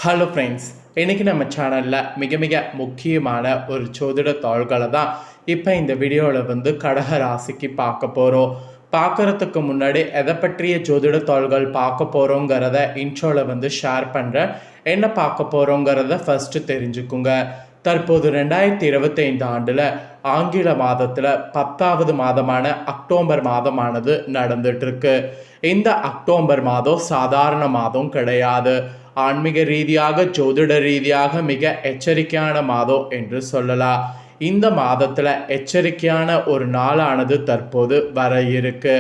Hello friends, இன்றைக்கி நம்ம சேனலில் மிக மிக முக்கியமான ஒரு ஜோதிட தாள்களை தான் இப்போ இந்த வீடியோவில் கடக ராசிக்கு பார்க்க போகிறோம். பார்க்குறதுக்கு முன்னாடி எதை பற்றிய ஜோதிட தாள்கள் பார்க்க போகிறோங்கிறத இன்ட்ரோவில் ஷேர் பண்ணுறேன். என்ன பார்க்க போகிறோங்கிறத ஃபஸ்ட்டு தெரிஞ்சுக்குங்க. தற்போது 2025 ஆண்டில் ஆங்கில மாதத்தில் 10வது மாதமான அக்டோபர் மாதமானது நடந்துட்டுருக்கு. இந்த அக்டோபர் மாதம் சாதாரண மாதம் கிடையாது. ஆன்மீக ரீதியாக ஜோதிட ரீதியாக மிக எச்சரிக்கையான மாதம் என்று சொல்லலாம். இந்த மாதத்தில் எச்சரிக்கையான ஒரு நாளானது தற்போது வர இருக்கு.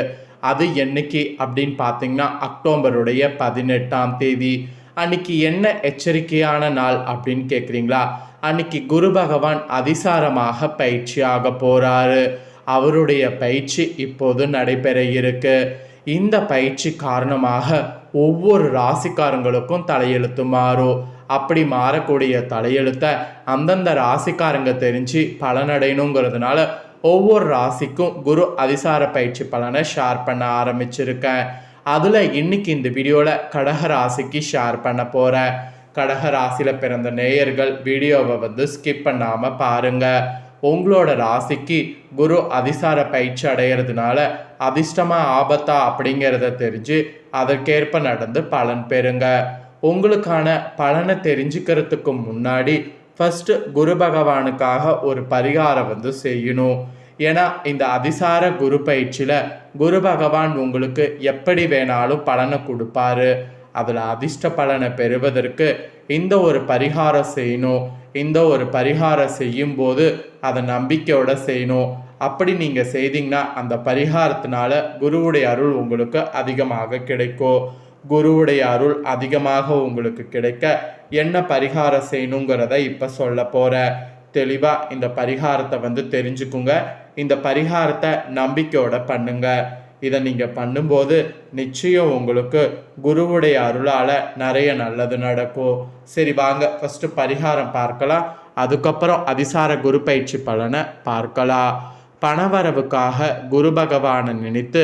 அது என்னைக்கு அப்படின்னு பார்த்தீங்கன்னா அக்டோபருடைய 18ஆம் தேதி. அன்னைக்கு என்ன எச்சரிக்கையான நாள் அப்படின்னு கேட்குறீங்களா? அன்னைக்கு குரு பகவான் அதிசாரமாக பயிற்சியாக போகிறாரு. அவருடைய பயிற்சி இப்போது நடைபெற இருக்கு. இந்த பயிற்சி காரணமாக ஒவ்வொரு ராசிக்காரங்களுக்கும் தலையெழுத்து மாறும். அப்படி மாறக்கூடிய தலையெழுத்தை அந்தந்த ராசிக்காரங்க தெரிஞ்சு பலனடையணுங்கிறதுனால ஒவ்வொரு ராசிக்கும் குரு அதிசார பயிற்சி பலனை ஷேர் பண்ண ஆரம்பிச்சிருக்கேன். அதில் இன்னைக்கு இந்த வீடியோவில் கடக ராசிக்கு ஷேர் பண்ண போகிறேன். கடக ராசியில் பிறந்த நேயர்கள் வீடியோவை ஸ்கிப் பண்ணாமல் பாருங்கள். உங்களோட ராசிக்கு குரு அதிசார பயிற்சி அடைகிறதுனால அதிர்ஷ்டமா ஆபத்தா அப்படிங்கிறத தெரிஞ்சு அதற்கேற்ப நடந்து பலன் பெறுங்க. உங்களுக்கான பலனை தெரிஞ்சுக்கிறதுக்கு முன்னாடி ஃபஸ்ட்டு குரு பகவானுக்காக ஒரு பரிகாரம் செய்யணும். ஏன்னா இந்த அதிசார குரு பயிற்சியில் குரு பகவான் உங்களுக்கு எப்படி வேணாலும் பலனை கொடுப்பாரு. அதில் அதிர்ஷ்ட பலனை பெறுவதற்கு இந்த ஒரு பரிகாரம் செய்யணும். இந்த ஒரு பரிகாரம் செய்யும்போது அதை நம்பிக்கையோட செய்யணும். அப்படி நீங்கள் செய்தீங்கன்னா அந்த பரிகாரத்தினால குருவுடைய அருள் உங்களுக்கு அதிகமாக கிடைக்கும். குருவுடைய அருள் அதிகமாக உங்களுக்கு கிடைக்க என்ன பரிகாரம் செய்யணுங்கிறத இப்போ சொல்ல போகிறேன். தெளிவாக இந்த பரிகாரத்தை தெரிஞ்சுக்குங்க. இந்த பரிகாரத்தை நம்பிக்கையோட பண்ணுங்க. இதை நீங்கள் பண்ணும்போது நிச்சயம் உங்களுக்கு குருவுடைய அருளால் நிறைய நல்லது நடக்கும். சரி வாங்க ஃபஸ்ட்டு பரிகாரம் பார்க்கலாம். அதுக்கப்புறம் அதிசார குரு பயிற்சி பலனை பார்க்கலாம். பணவரவுக்காக குரு பகவானை நினைத்து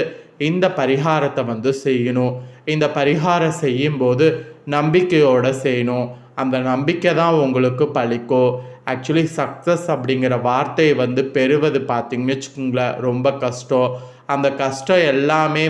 இந்த பரிகாரத்தை செய்யணும். இந்த பரிகாரம் செய்யும்போது நம்பிக்கையோடு செய்யணும். அந்த நம்பிக்கை தான் உங்களுக்கு பலிக்கும். ஆக்சுவலி சக்ஸஸ் அப்படிங்கிற வார்த்தையை பெறுவது பார்த்திங்கன்னு வச்சுக்கோங்களேன் ரொம்ப கஷ்டம். அந்த கஷ்டம் எல்லாமே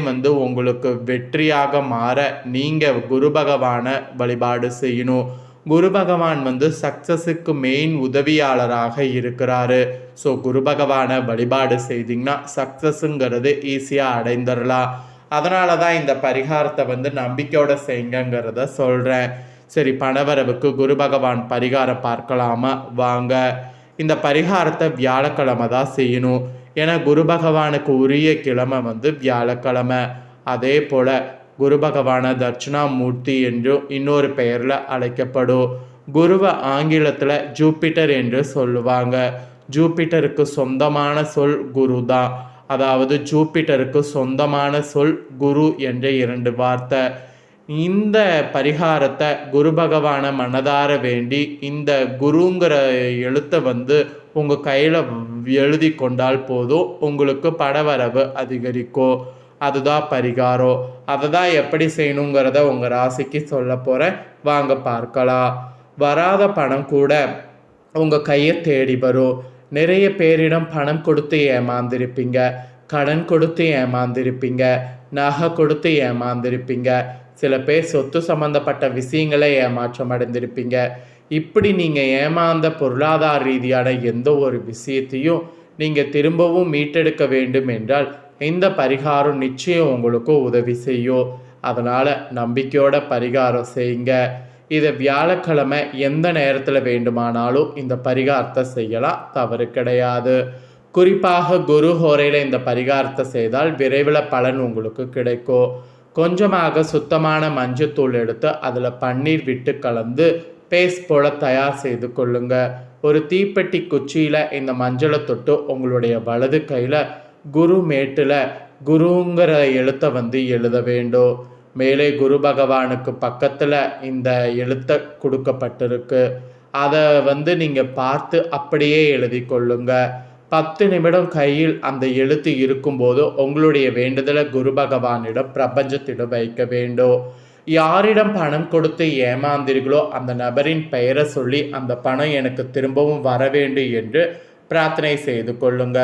உங்களுக்கு வெற்றியாக மாற நீங்கள் குரு பகவானை வழிபாடு செய்யணும். குரு பகவான் சக்ஸஸுக்கு மெயின் உதவியாளராக இருக்கிறாரு. ஸோ குரு பகவானை வழிபாடு செய்திங்கன்னா சக்ஸஸுங்கிறது ஈஸியாக அடைந்துடலாம். அதனால தான் இந்த பரிகாரத்தை நம்பிக்கையோட செய்யுங்கிறத சொல்கிறேன். சரி, பணவரவுக்கு குரு பகவான் பரிகாரம் பார்க்கலாமா வாங்க. இந்த பரிகாரத்தை வியாழக்கிழமை தான் செய்யணும். ஏன்னா குரு பகவானுக்கு உரிய கிழமை வியாழக்கிழமை. அதே போல் குரு பகவான தட்சிணாமூர்த்தி என்றும் இன்னொரு பெயரில் அழைக்கப்படும். குருவை ஆங்கிலத்தில் ஜூப்பிட்டர் என்று சொல்லுவாங்க. ஜூப்பிட்டருக்கு சொந்தமான சொல் குரு தான். அதாவது ஜூப்பிட்டருக்கு சொந்தமான சொல் குரு என்ற 2 வார்த்தை. இந்த பரிகாரத்தை குரு பகவானை மனதார வேண்டி இந்த குருங்கிற எழுத்தை உங்கள் கையில் எழுதி கொண்டால் போதும், உங்களுக்கு பணவரவு அதிகரிக்கும். அதுதான் பரிகாரம். அதை தான் எப்படி செய்யணுங்கிறத உங்கள் ராசிக்கு சொல்ல போகிறேன். வாங்க பார்க்கலாம். வராத பணம் கூட உங்கள் கையை தேடி வரும். நிறைய பேரிடம் பணம் கொடுத்து ஏமாந்திருப்பீங்க, கடன் கொடுத்து ஏமாந்திருப்பீங்க, நகை கொடுத்து ஏமாந்திருப்பீங்க. சில பேர் சொத்து சம்மந்தப்பட்ட விஷயங்களை ஏமாற்றம் அடைந்திருப்பீங்க. இப்படி நீங்கள் ஏமாந்த பொருளாதார ரீதியான எந்த ஒரு விஷயத்தையும் நீங்கள் திரும்பவும் மீட்டெடுக்க வேண்டும் என்றால் இந்த பரிகாரம் நிச்சயம் உங்களுக்கு உதவி செய்யும். அதனால் நம்பிக்கையோட பரிகாரம் செய்யுங்க. இதை வியாழக்கிழமை எந்த நேரத்தில் வேண்டுமானாலும் இந்த பரிகாரத்தை செய்யலாம், தவறு கிடையாது. குறிப்பாக குரு ஹோரையில் இந்த பரிகாரத்தை செய்தால் விரைவில் பலன் உங்களுக்கு கிடைக்கும். கொஞ்சமாக சுத்தமான மஞ்சத்தூள் எடுத்து அதில் பன்னீர் விட்டு கலந்து பேஸ்ட் போல தயார் செய்து கொள்ளுங்க. ஒரு தீப்பெட்டி குச்சியில் இந்த மஞ்சளை தொட்டு உங்களுடைய வலது கையில் குரு மேட்டில் குருங்கிற எழுத்தை எழுத வேண்டும். மேலே குரு பகவானுக்கு பக்கத்தில் இந்த எழுத்தை கொடுக்கப்பட்டிருக்கு. அதை நீங்கள் பார்த்து அப்படியே எழுதி கொள்ளுங்க. 10 நிமிடம் கையில் அந்த எழுத்து இருக்கும்போது உங்களுடைய வேண்டுதலை குரு பகவானிடம் பிரபஞ்சத்திடம் வைக்க வேண்டும். யாரிடம் பணம் கொடுத்து ஏமாந்தீர்களோ அந்த நபரின் பெயரை சொல்லி அந்த பணம் எனக்கு திரும்பவும் வர வேண்டும் என்று பிரார்த்தனை செய்து கொள்ளுங்க.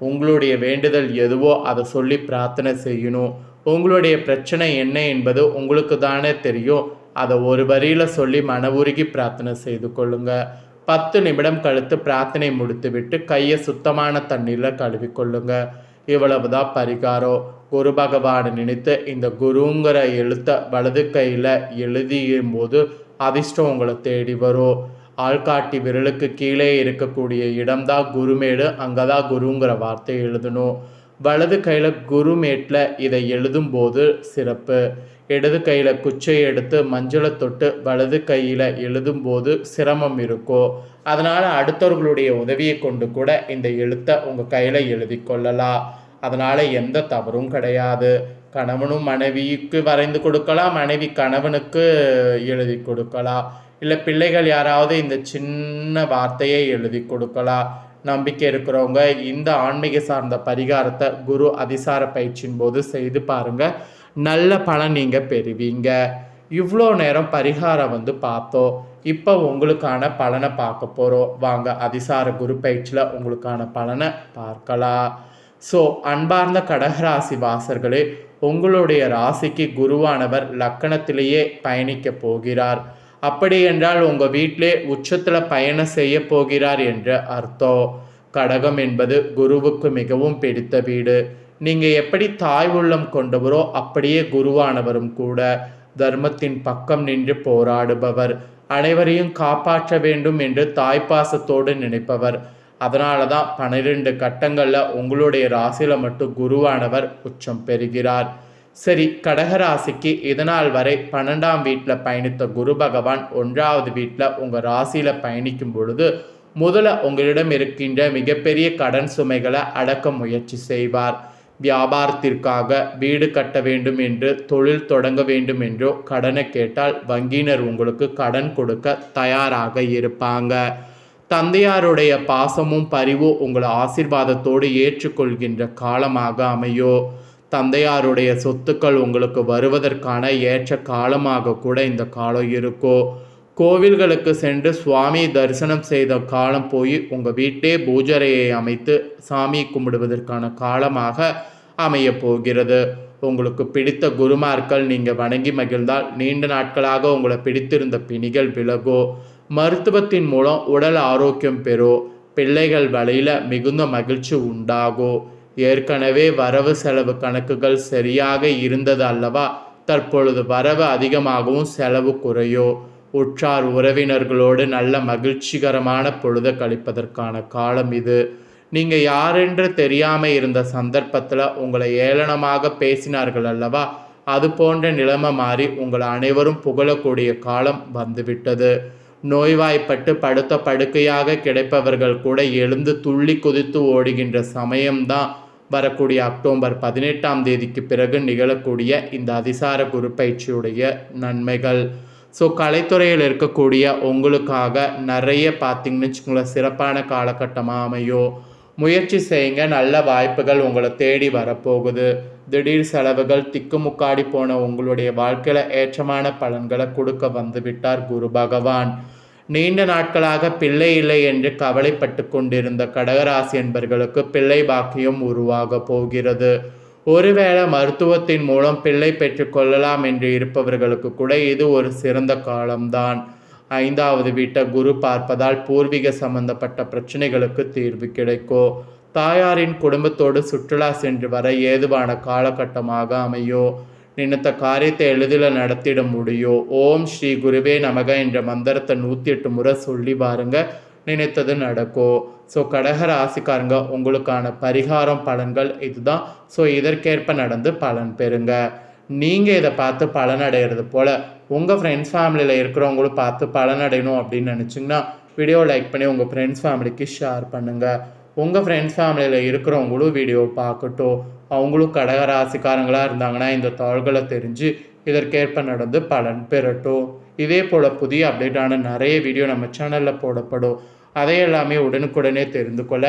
உங்களுடைய வேண்டுதல் எதுவோ அதை சொல்லி பிரார்த்தனை செய்யணும். உங்களுடைய பிரச்சனை என்ன என்பது உங்களுக்கு தானே தெரியும். அதை ஒரு வரியில் சொல்லி மன உருகி பிரார்த்தனை செய்து கொள்ளுங்க. 10 நிமிடம் கழித்து பிரார்த்தனை முடித்துவிட்டு கையை சுத்தமான தண்ணீரில் கழுவிக்கொள்ளுங்க. இவ்வளவுதான் பரிகாரம். குரு பகவானை நினைத்து இந்த குருங்கிற எழுத்தை வலது கையில் எழுதியும் போது அதிர்ஷ்டம் உங்களை தேடி வரும். ஆள்காட்டி விரலுக்கு கீழே இருக்கக்கூடிய இடம்தான் குருமேடு, அங்கே தான் குருங்கிற வார்த்தை எழுதணும். வலது கையில் குருமேட்டில் இதை எழுதும்போது சிறப்பு. இடது கையில் குச்சை எடுத்து மஞ்சளை தொட்டு வலது கையில் எழுதும்போது சிரமம் இருக்கும். அதனால் அடுத்தவர்களுடைய உதவியை கொண்டு கூட இந்த எழுத்தை உங்கள் கையில் எழுதி கொள்ளலாம். அதனால் எந்த தவறும் கிடையாது. கணவனும் மனைவிக்கு வரைந்து கொடுக்கலாம், மனைவி கணவனுக்கு எழுதி கொடுக்கலாம். இல்லை பிள்ளைகள் யாராவது இந்த சின்ன வார்த்தையை எழுதி கொடுக்கலாம். நம்பிக்கை இருக்கிறவங்க இந்த ஆன்மீக சார்ந்த பரிகாரத்தை குரு அதிசார பயிற்சியின் போது செய்து பாருங்கள். நல்ல பலன் நீங்கள் பெறுவீங்க. இவ்வளோ நேரம் பரிகாரம் பார்த்தோம். இப்போ உங்களுக்கான பலனை பார்க்க போகிறோம். வாங்க அதிசார குரு பயிற்சியில் உங்களுக்கான பலனை பார்க்கலாம். ஸோ அன்பார்ந்த கடகராசி வாசர்களே, உங்களுடைய ராசிக்கு குருவானவர் லக்கணத்திலேயே பயணிக்க போகிறார். அப்படி என்றால் உங்கள் வீட்டிலே உச்சத்தில் பயணம் செய்ய போகிறார் என்று அர்த்தம். கடகம் என்பது குருவுக்கு மிகவும் பிடித்த வீடு. நீங்கள் எப்படி தாய் உள்ளம் கொண்டவரோ அப்படியே குருவானவரும் கூட. தர்மத்தின் பக்கம் நின்று போராடுபவர், அனைவரையும் காப்பாற்ற வேண்டும் என்று தாய்ப்பாசத்தோடு நினைப்பவர். அதனால தான் 12 கட்டங்களில் உங்களுடைய ராசியில் மட்டும் குருவானவர் உச்சம் பெறுகிறார். சரி, கடகராசிக்கு இதனால் வரை 12ஆம் வீட்டில் பயணித்த குரு பகவான் 1வது வீட்டில் உங்கள் ராசியில் பயணிக்கும் பொழுது முதல்ல உங்களிடம் இருக்கின்ற மிகப்பெரிய கடன் சுமைகளை அடக்க முயற்சி செய்வார். வியாபாரத்திற்காக வீடு கட்ட வேண்டும் என்று, தொழில் தொடங்க வேண்டும் என்றோ கடனை கேட்டால் வங்கியினர் உங்களுக்கு கடன் கொடுக்க தயாராக இருப்பாங்க. தந்தையாருடைய பாசமும் பரிவும் உங்களை ஆசீர்வாதத்தோடு ஏற்றுக்கொள்கின்ற காலமாக அமையோ. தந்தையாருடைய சொத்துக்கள் உங்களுக்கு வருவதற்கான ஏற்ற காலமாக கூட இந்த காலம் இருக்கோ. கோவில்களுக்கு சென்று சுவாமி தரிசனம் செய்த காலம் போய் உங்கள் வீட்டே பூஜரையை அமைத்து சாமி கும்பிடுவதற்கான காலமாக அமைய போகிறது. உங்களுக்கு பிடித்த குருமார்கள் நீங்கள் வணங்கி மகிழ்ந்தால் நீண்ட நாட்களாக உங்களை பிடித்திருந்த பிணிகள் விலகோ. மருத்துவத்தின் மூலம் உடல் ஆரோக்கியம் பெறோ. பிள்ளைகள் வழியில் மிகுந்த மகிழ்ச்சி உண்டாகோ. ஏற்கனவே வரவு செலவு கணக்குகள் சரியாக இருந்தது அல்லவா, தற்பொழுது வரவு அதிகமாகவும் செலவு குறையோ. உற்றார் உறவினர்களோடு நல்ல மகிழ்ச்சிகரமான பொழுதை கழிப்பதற்கான காலம் இது. நீங்கள் யாரென்று தெரியாமல் இருந்த சந்தர்ப்பத்தில் உங்களை ஏளனமாக பேசினார்கள் அல்லவா, அது போன்ற நிலைமை மாறி உங்களை அனைவரும் புகழக்கூடிய காலம் வந்துவிட்டது. நோய்வாய்ப்பட்டு படுத்த படுக்கையாக கிடைப்பவர்கள் கூட எழுந்து துள்ளி குதித்து ஓடுகின்ற சமயம்தான் வரக்கூடிய அக்டோபர் 18ஆம் தேதிக்கு பிறகு நிகழக்கூடிய இந்த அதிசார குரு பயிற்சியுடைய நன்மைகள். ஸோ கலைத்துறையில் இருக்கக்கூடிய உங்களுக்காக நிறைய பார்த்திங்கன்னு வச்சுக்கோங்களேன் சிறப்பான காலகட்டமாக அமையும். முயற்சி செய்யுங்க, நல்ல வாய்ப்புகள் உங்களை தேடி வரப்போகுது. திடீர் செலவுகள் திக்குமுக்காடி போன உங்களுடைய வாழ்க்கையில் ஏற்றமான பலன்களை கொடுக்க வந்துவிட்டார் குரு பகவான். நீண்ட நாட்களாக பிள்ளை இல்லை என்று கவலைப்பட்டு கொண்டிருந்த கடகராசி என்பர்களுக்கு பிள்ளை பாக்கியம் உருவாக போகிறது. ஒருவேளை மருத்துவத்தின் மூலம் பிள்ளை பெற்றுக்கொள்ளலாம் என்று இருப்பவர்களுக்கு கூட இது ஒரு சிறந்த காலம்தான். 5வது வீட்டை குரு பார்ப்பதால் பூர்வீக சம்பந்தப்பட்ட பிரச்சனைகளுக்கு தீர்வு கிடைக்கும். தாயாரின் குடும்பத்தோடு சுற்றுலா சென்று வர ஏதுவான காலகட்டமாக அமையோ. நினைத்த காரியத்தை எளிதில் நடத்திட முடியும். ஓம் ஸ்ரீ குருவே நமக என்ற மந்திரத்தை 108 முறை சொல்லி பாருங்க, நினைத்தது நடக்கும். ஸோ கடக ராசிக்காரங்க உங்களுக்கான பரிகாரம் பலன்கள் இதுதான். ஸோ இதற்கேற்ப நடந்து பலன் பெறுங்க. நீங்கள் இதை பார்த்து பலனடைகிறது போல் உங்கள் ஃப்ரெண்ட்ஸ் ஃபேமிலியில் இருக்கிறவங்களும் பார்த்து பலனடையணும் அப்படின்னு நினச்சிங்கன்னா வீடியோ லைக் பண்ணி உங்கள் ஃப்ரெண்ட்ஸ் ஃபேமிலிக்கு ஷேர் பண்ணுங்கள். உங்கள் ஃப்ரெண்ட்ஸ் ஃபேமிலியில் இருக்கிறவங்களும் வீடியோ பார்க்கட்டும். அவங்களும் கடகராசிக்காரங்களாக இருந்தாங்கன்னா இந்த தாள்களை தெரிஞ்சு இதற்கேற்ப நடந்து பலன் பெறட்டும். இதே போல் புதிய அப்டேட்டான நிறைய வீடியோ நம்ம சேனலில் போடப்படும். அதை எல்லாமே உடனுக்குடனே தெரிந்து கொள்ள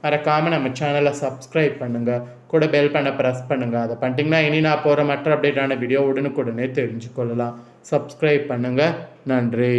மறக்காமல் நம்ம சேனலை சப்ஸ்கிரைப் பண்ணுங்கள். கூட பெல் பண்ண ப்ரெஸ் பண்ணுங்கள். அதை பண்ணிட்டீங்கன்னா இனி நான் போகிற மற்ற அப்டேட்டான வீடியோ உடனுக்குடனே தெரிஞ்சுக்கொள்ளலாம். சப்ஸ்கிரைப் பண்ணுங்கள். நன்றி.